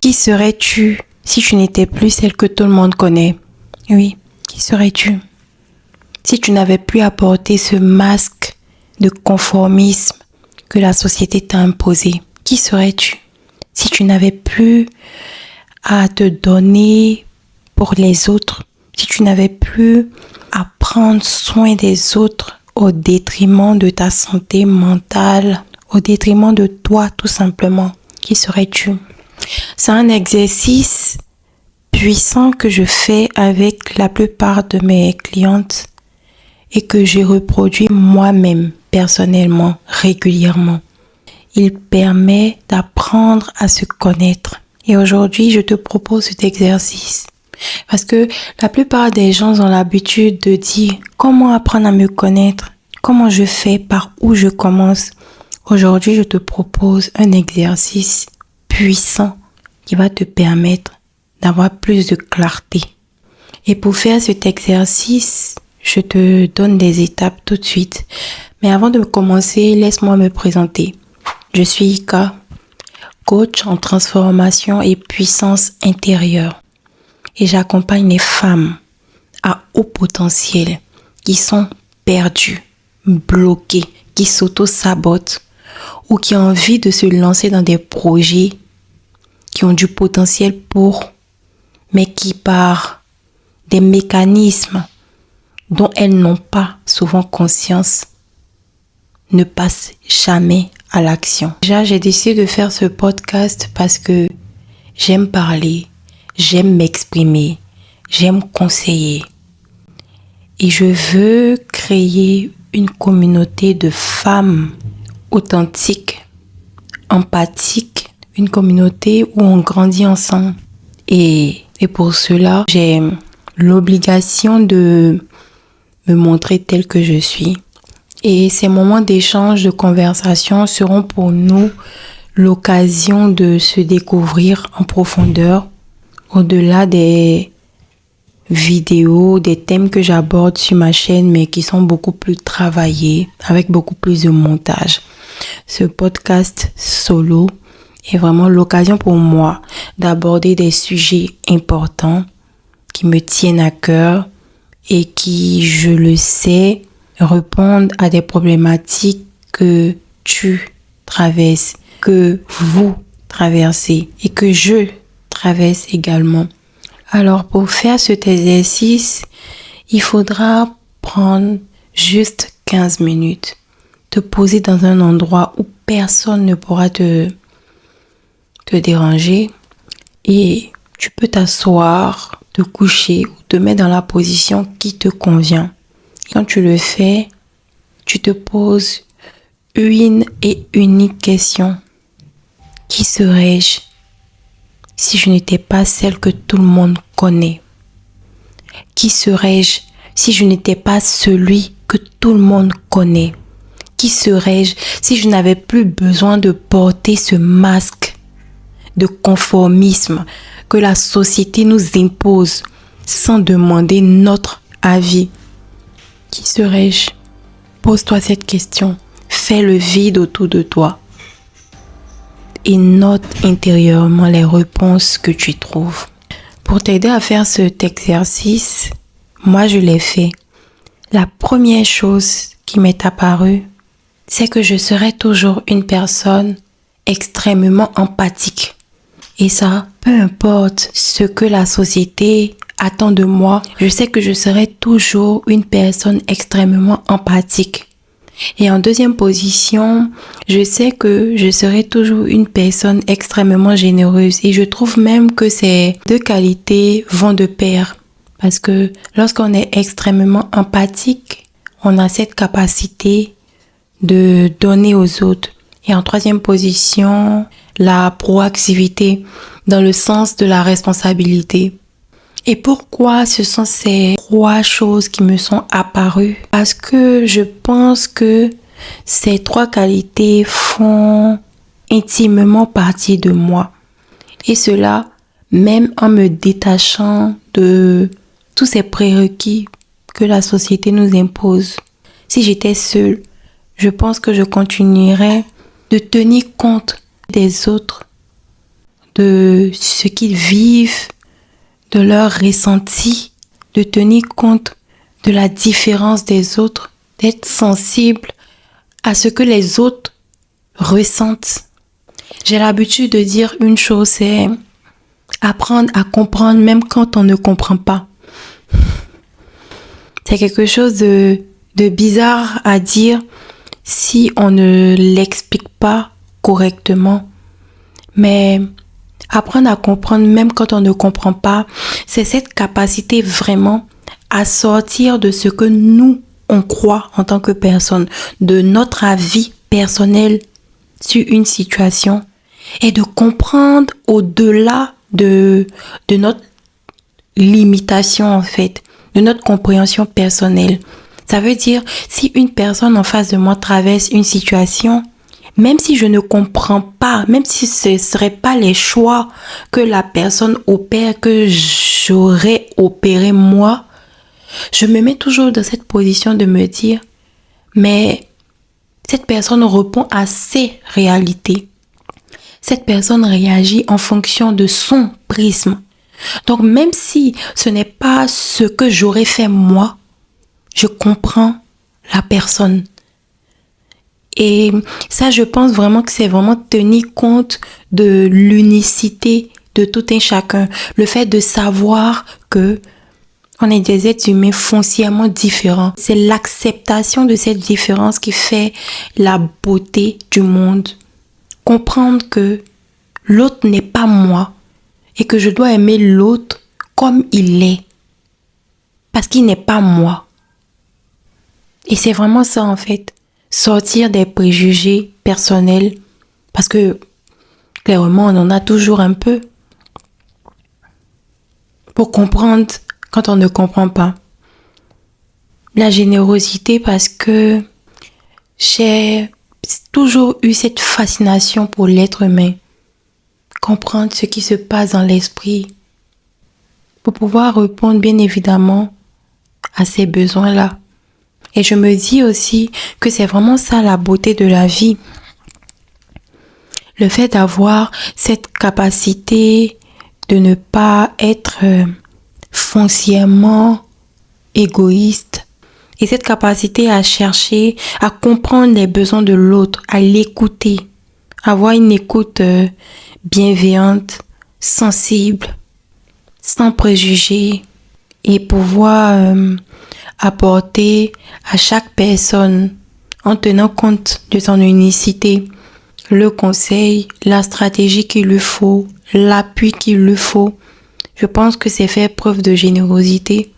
Qui serais-tu si tu n'étais plus celle que tout le monde connaît? Oui, qui serais-tu? Si tu n'avais plus à porter ce masque de conformisme que la société t'a imposé, qui serais-tu? Si tu n'avais plus à te donner pour les autres, si tu n'avais plus à prendre soin des autres au détriment de ta santé mentale, au détriment de toi tout simplement, qui serais-tu? C'est un exercice puissant que je fais avec la plupart de mes clientes et que j'ai reproduit moi-même personnellement, régulièrement. Il permet d'apprendre à se connaître. Et aujourd'hui, je te propose cet exercice. Parce que la plupart des gens ont l'habitude de dire comment apprendre à me connaître, comment je fais, par où je commence. Aujourd'hui, je te propose un exercice puissant qui va te permettre d'avoir plus de clarté. Et pour faire cet exercice, je te donne des étapes tout de suite. Mais avant de commencer, laisse-moi me présenter. Je suis Ika, coach en transformation et puissance intérieure. Et j'accompagne les femmes à haut potentiel qui sont perdues, bloquées, qui s'auto-sabotent ou qui ont envie de se lancer dans des projets qui ont du potentiel mais qui par des mécanismes dont elles n'ont pas souvent conscience, ne passent jamais à l'action. Déjà, j'ai décidé de faire ce podcast parce que j'aime parler, j'aime m'exprimer, j'aime conseiller. Et je veux créer une communauté de femmes authentiques, empathiques, une communauté où on grandit ensemble. Et pour cela, j'ai l'obligation de me montrer telle que je suis. Et ces moments d'échange, de conversation seront pour nous l'occasion de se découvrir en profondeur, au-delà des vidéos, des thèmes que j'aborde sur ma chaîne, mais qui sont beaucoup plus travaillés, avec beaucoup plus de montage. Ce podcast solo est vraiment l'occasion pour moi d'aborder des sujets importants qui me tiennent à cœur et qui, je le sais, répondent à des problématiques que tu traverses, que vous traversez et que je traverse également. Alors, pour faire cet exercice, il faudra prendre juste 15 minutes, te poser dans un endroit où personne ne pourra te déranger et tu peux t'asseoir, te coucher ou te mettre dans la position qui te convient. Quand tu le fais, tu te poses une et unique question. Qui serais-je si je n'étais pas celle que tout le monde connaît? Qui serais-je si je n'étais pas celui que tout le monde connaît? Qui serais-je si je n'avais plus besoin de porter ce masque de conformisme que la société nous impose sans demander notre avis? Qui serais-je? Pose-toi cette question. Fais le vide autour de toi et note intérieurement les réponses que tu trouves. Pour t'aider à faire cet exercice, moi je l'ai fait. La première chose qui m'est apparue, c'est que je serai toujours une personne extrêmement empathique. Et ça, peu importe ce que la société attend de moi, je sais que je serai toujours une personne extrêmement empathique. Et en deuxième position, je sais que je serai toujours une personne extrêmement généreuse. Et je trouve même que ces deux qualités vont de pair. Parce que lorsqu'on est extrêmement empathique, on a cette capacité de donner aux autres. Et en troisième position, la proactivité dans le sens de la responsabilité. Et pourquoi ce sont ces trois choses qui me sont apparues? Parce que je pense que ces trois qualités font intimement partie de moi. Et cela, même en me détachant de tous ces prérequis que la société nous impose. Si j'étais seule, je pense que je continuerais de tenir compte des autres, de ce qu'ils vivent, de leurs ressentis, de tenir compte de la différence des autres, d'être sensible à ce que les autres ressentent. J'ai l'habitude de dire une chose, c'est apprendre à comprendre même quand on ne comprend pas. C'est quelque chose de bizarre à dire si on ne l'explique pas correctement. Mais apprendre à comprendre même quand on ne comprend pas, c'est cette capacité vraiment à sortir de ce que nous, on croit en tant que personne, de notre avis personnel sur une situation et de comprendre au-delà de notre limitation en fait, de notre compréhension personnelle. Ça veut dire, si une personne en face de moi traverse une situation, même si je ne comprends pas, même si ce ne serait pas les choix que la personne opère, que j'aurais opéré moi, je me mets toujours dans cette position de me dire, mais cette personne répond à ses réalités. Cette personne réagit en fonction de son prisme. Donc même si ce n'est pas ce que j'aurais fait moi, je comprends la personne. Et ça, je pense vraiment que c'est vraiment tenir compte de l'unicité de tout un chacun. Le fait de savoir que on est des êtres humains foncièrement différents. C'est l'acceptation de cette différence qui fait la beauté du monde. Comprendre que l'autre n'est pas moi et que je dois aimer l'autre comme il est. Parce qu'il n'est pas moi. Et c'est vraiment ça en fait. Sortir des préjugés personnels. Parce que clairement, on en a toujours un peu. Pour comprendre quand on ne comprend pas. La générosité parce que j'ai toujours eu cette fascination pour l'être humain. Comprendre ce qui se passe dans l'esprit. Pour pouvoir répondre bien évidemment à ces besoins-là. Et je me dis aussi que c'est vraiment ça la beauté de la vie. Le fait d'avoir cette capacité de ne pas être foncièrement égoïste et cette capacité à chercher, à comprendre les besoins de l'autre, à l'écouter, avoir une écoute bienveillante, sensible, sans préjugés et pouvoir apporter à chaque personne en tenant compte de son unicité le conseil, la stratégie qu'il lui faut, l'appui qu'il lui faut. Je pense que c'est faire preuve de générosité.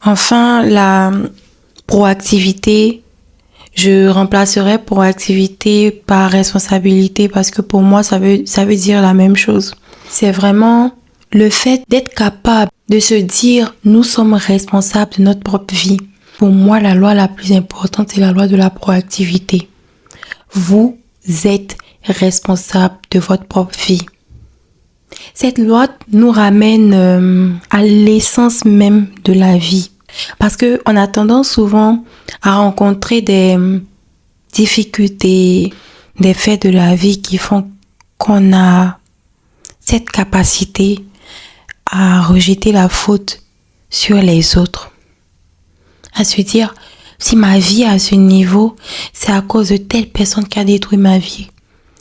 Enfin, la proactivité, je remplacerai proactivité par responsabilité parce que pour moi, ça veut dire la même chose. C'est vraiment le fait d'être capable de se dire nous sommes responsables de notre propre vie. Pour moi, la loi la plus importante, c'est la loi de la proactivité. Vous êtes responsable de votre propre vie. Cette loi nous ramène à l'essence même de la vie. Parce qu'on a tendance souvent à rencontrer des difficultés, des faits de la vie qui font qu'on a cette capacité à rejeter la faute sur les autres. À se dire, si ma vie est à ce niveau, c'est à cause de telle personne qui a détruit ma vie.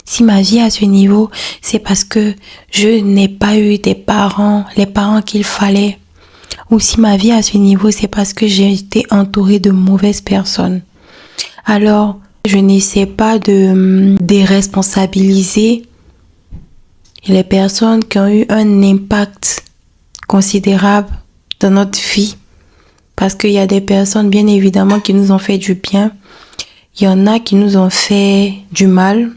Si ma vie est à ce niveau, c'est parce que je n'ai pas eu les parents qu'il fallait. Ou si ma vie est à ce niveau, c'est parce que j'ai été entourée de mauvaises personnes. Alors, je n'essaie pas de déresponsabiliser les personnes qui ont eu un impact considérable dans notre vie. Parce qu'il y a des personnes, bien évidemment, qui nous ont fait du bien. Il y en a qui nous ont fait du mal.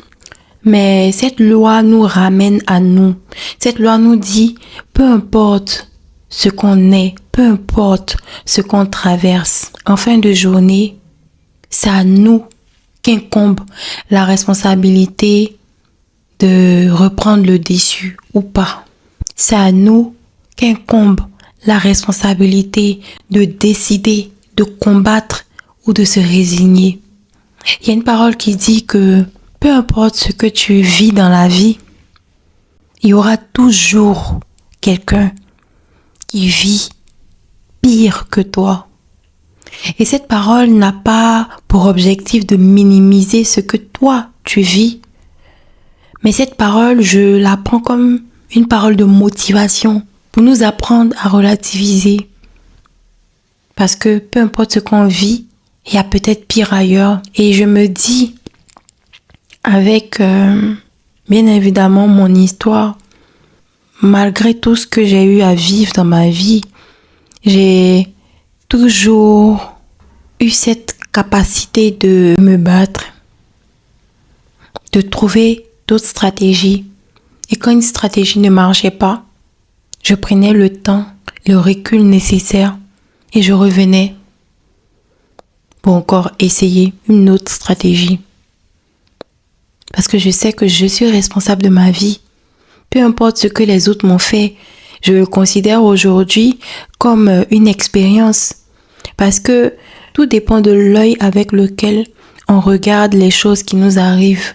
Mais cette loi nous ramène à nous. Cette loi nous dit, peu importe ce qu'on est, peu importe ce qu'on traverse, en fin de journée, c'est à nous qu'incombe la responsabilité de reprendre le dessus ou pas. C'est à nous qu'incombe la responsabilité de décider, de combattre ou de se résigner. Il y a une parole qui dit que peu importe ce que tu vis dans la vie, Il y aura toujours quelqu'un qui vit pire que toi. Et cette parole n'a pas pour objectif de minimiser ce que toi, tu vis. Mais cette parole, je la prends comme une parole de motivation pour nous apprendre à relativiser. Parce que peu importe ce qu'on vit, il y a peut-être pire ailleurs. Et je me dis, avec bien évidemment mon histoire, malgré tout ce que j'ai eu à vivre dans ma vie, j'ai toujours eu cette capacité de me battre, de trouver d'autres stratégies. Et quand une stratégie ne marchait pas, je prenais le temps, le recul nécessaire et je revenais pour encore essayer une autre stratégie. Parce que je sais que je suis responsable de ma vie. Peu importe ce que les autres m'ont fait, je le considère aujourd'hui comme une expérience. Parce que tout dépend de l'œil avec lequel on regarde les choses qui nous arrivent.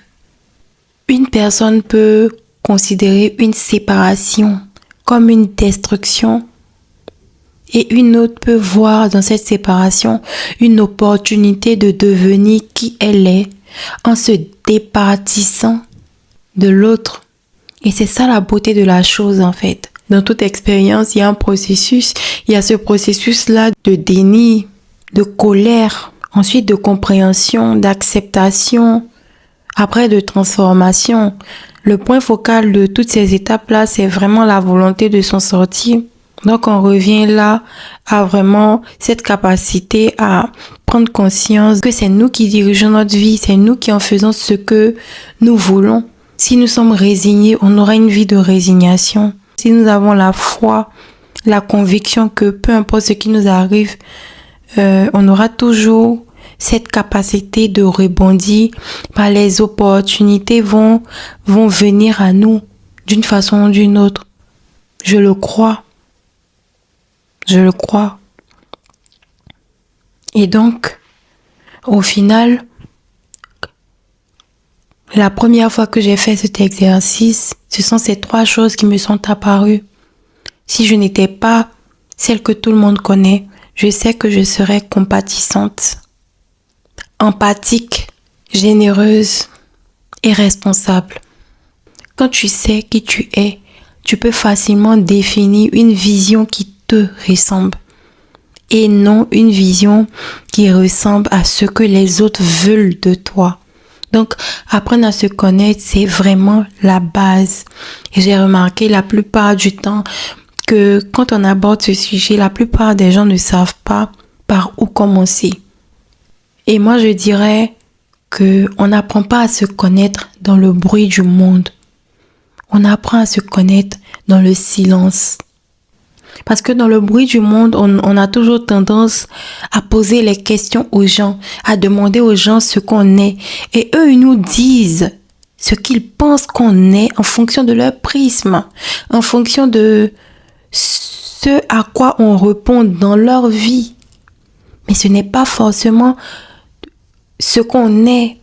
Une personne peut considérer une séparation comme une destruction et une autre peut voir dans cette séparation une opportunité de devenir qui elle est en se départissant de l'autre. Et c'est ça la beauté de la chose en fait. Dans toute expérience, il y a un processus. Il y a ce processus-là de déni, de colère, ensuite de compréhension, d'acceptation, après de transformation. Le point focal de toutes ces étapes-là, c'est vraiment la volonté de s'en sortir. Donc on revient là à vraiment cette capacité à prendre conscience que c'est nous qui dirigeons notre vie, c'est nous qui en faisons ce que nous voulons. Si nous sommes résignés, on aura une vie de résignation. Si nous avons la foi, la conviction que peu importe ce qui nous arrive, on aura toujours cette capacité de rebondir. Les opportunités vont venir à nous d'une façon ou d'une autre. Je le crois. Je le crois. Et donc, au final, la première fois que j'ai fait cet exercice, ce sont ces 3 choses qui me sont apparues. Si je n'étais pas celle que tout le monde connaît, je sais que je serais compatissante, empathique, généreuse et responsable. Quand tu sais qui tu es, tu peux facilement définir une vision qui te ressemble et non une vision qui ressemble à ce que les autres veulent de toi. Donc, apprendre à se connaître, c'est vraiment la base. Et j'ai remarqué la plupart du temps que quand on aborde ce sujet, la plupart des gens ne savent pas par où commencer. Et moi, je dirais qu'on n'apprend pas à se connaître dans le bruit du monde. On apprend à se connaître dans le silence. Parce que dans le bruit du monde, on a toujours tendance à poser les questions aux gens, à demander aux gens ce qu'on est. Et eux, ils nous disent ce qu'ils pensent qu'on est en fonction de leur prisme, en fonction de ce à quoi on répond dans leur vie. Mais ce n'est pas forcément ce qu'on est.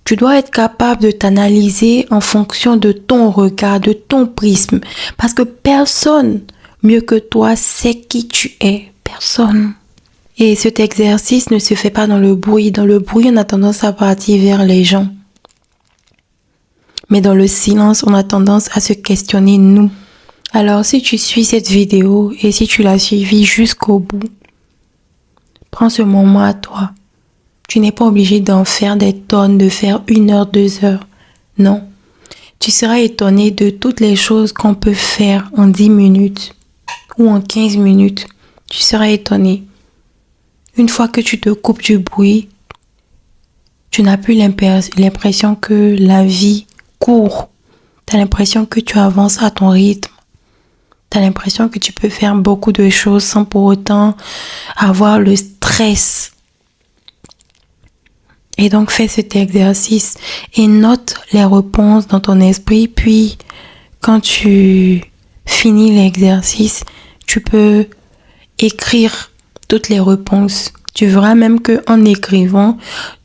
Tu dois être capable de t'analyser en fonction de ton regard, de ton prisme. Parce que personne mieux que toi sait qui tu es. Personne. Et cet exercice ne se fait pas dans le bruit. Dans le bruit, on a tendance à partir vers les gens. Mais dans le silence, on a tendance à se questionner nous. Alors, si tu suis cette vidéo et si tu l'as suivie jusqu'au bout, prends ce moment à toi. Tu n'es pas obligé d'en faire des tonnes, de faire 1 heure, 2 heures. Non. Tu seras étonné de toutes les choses qu'on peut faire en 10 minutes ou en 15 minutes. Tu seras étonné. Une fois que tu te coupes du bruit, tu n'as plus l'impression que la vie court. Tu as l'impression que tu avances à ton rythme. Tu as l'impression que tu peux faire beaucoup de choses sans pour autant avoir le stress. Et donc, fais cet exercice et note les réponses dans ton esprit. Puis, quand tu finis l'exercice, tu peux écrire toutes les réponses. Tu verras même qu'en écrivant,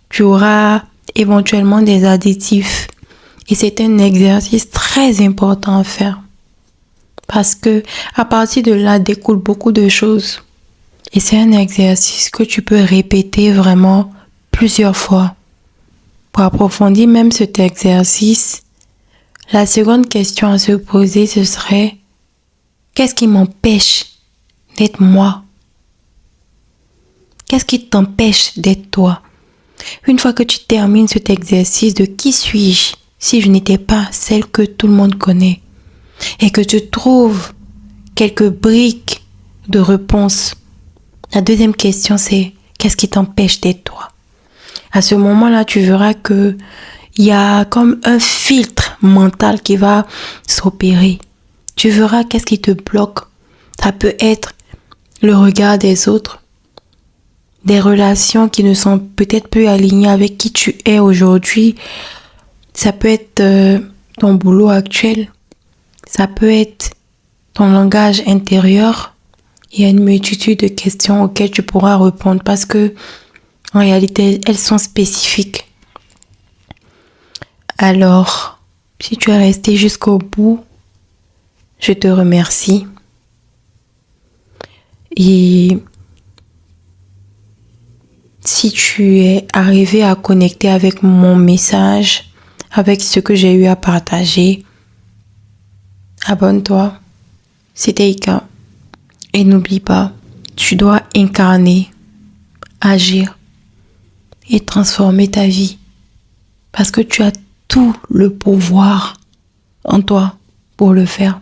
tu auras éventuellement des additifs. Et c'est un exercice très important à faire. Parce que à partir de là découle beaucoup de choses. Et c'est un exercice que tu peux répéter vraiment plusieurs fois. Pour approfondir même cet exercice, la seconde question à se poser, ce serait: qu'est-ce qui m'empêche d'être moi? Qu'est-ce qui t'empêche d'être toi? Une fois que tu termines cet exercice de qui suis-je si je n'étais pas celle que tout le monde connaît, et que tu trouves quelques briques de réponse, la deuxième question c'est: qu'est-ce qui t'empêche d'être toi? À ce moment-là, tu verras que il y a comme un filtre mental qui va s'opérer. Tu verras qu'est-ce qui te bloque. Ça peut être le regard des autres, des relations qui ne sont peut-être plus alignées avec qui tu es aujourd'hui. Ça peut être ton boulot actuel. Ça peut être ton langage intérieur. Il y a une multitude de questions auxquelles tu pourras répondre parce que en réalité, elles sont spécifiques. Alors, si tu es resté jusqu'au bout, je te remercie. Et si tu es arrivé à connecter avec mon message, avec ce que j'ai eu à partager, abonne-toi. C'était Ika. Et n'oublie pas, tu dois incarner, agir et transformer ta vie. Parce que tu as tout le pouvoir en toi pour le faire.